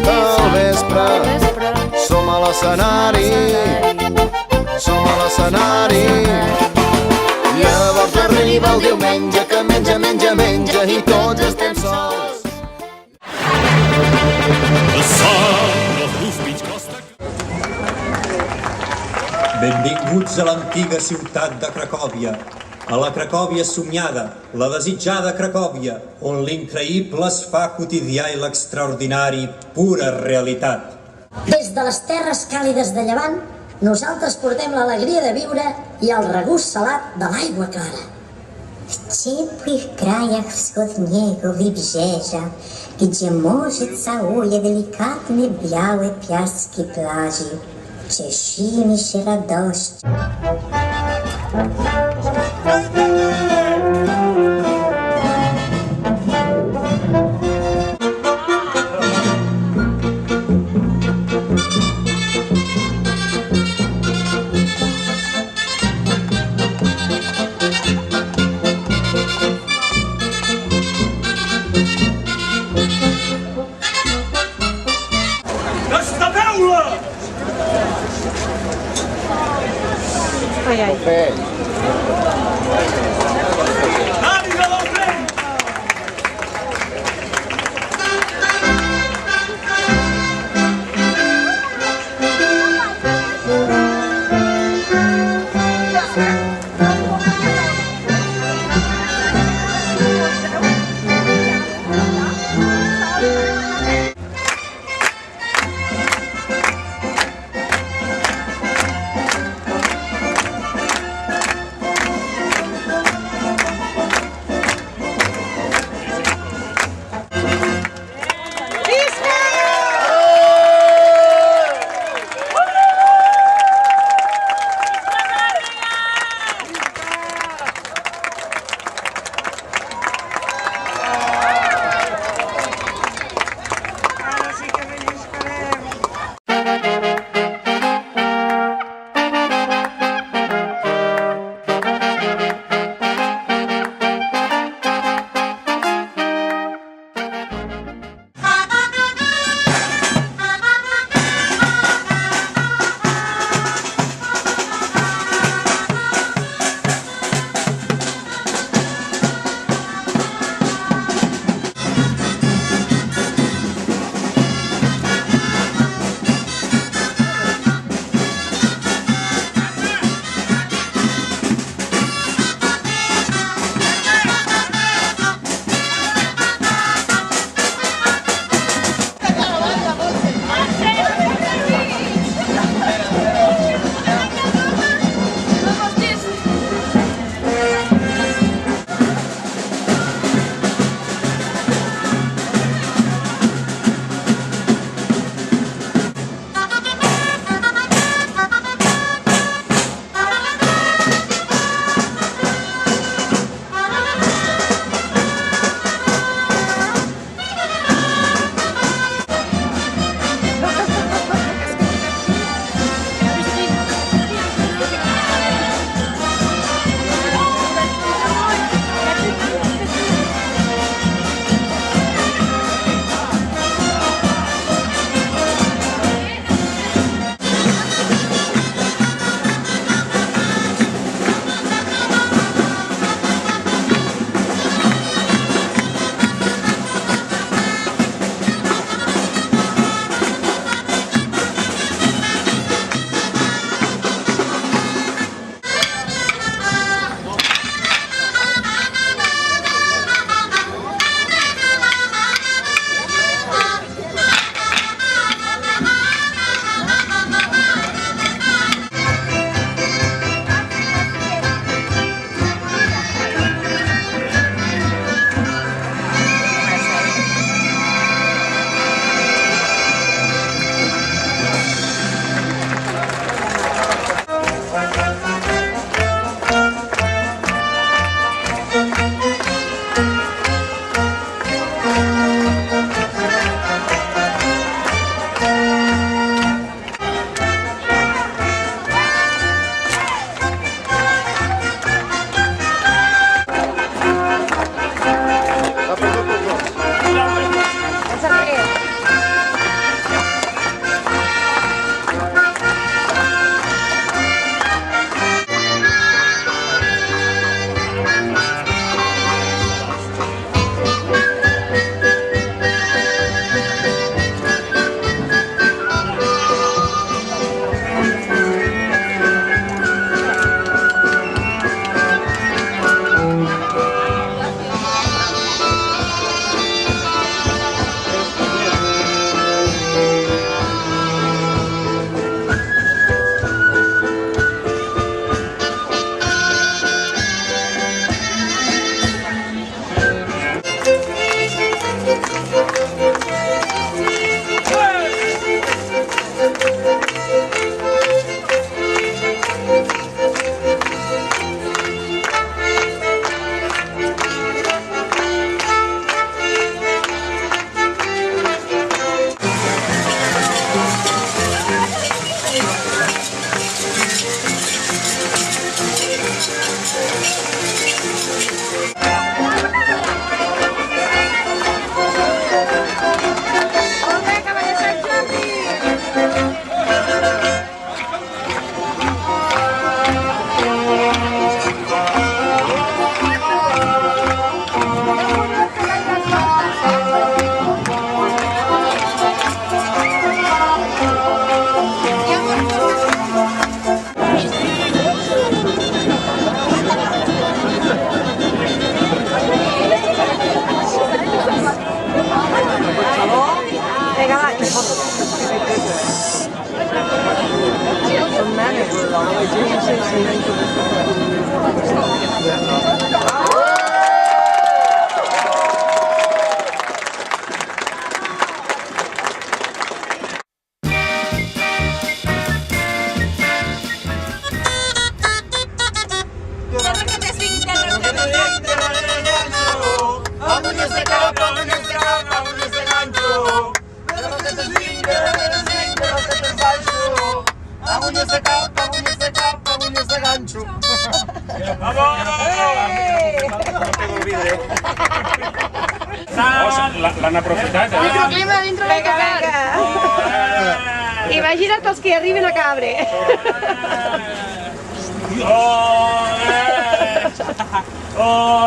4 del vespre. Som a l'escenari, som a l'escenari. Llavors arriba el diumenge que menja, menja, menja i tots estem sols. Benvinguts a l'antiga ciutat de Cracòvia, a la Cracòvia somiada, la desitjada Cracòvia, on l'increïble es fa quotidià i l'extraordinari pura realitat. Des de les terres càlides de Llevant, nosaltres portem l'alegria de viure i el regust salat de l'aigua clara. W ciepłych krajach wschodniego wybrzeża, gdzie morze całuje delikatne białe piaski plaży, cieszymy się radością. Destapeu-la! Ai, ai. Ànima del tren! Agulles de capa, agulles de capa, agulles de gancho. De los que te swingen, de los que te ensayo. Agulles de capa, agulles de capa, agulles de gancho. L'han aprofitat, eh? Microclima dintre del car. Imagina't els que hi arriben a Cabre. Oh!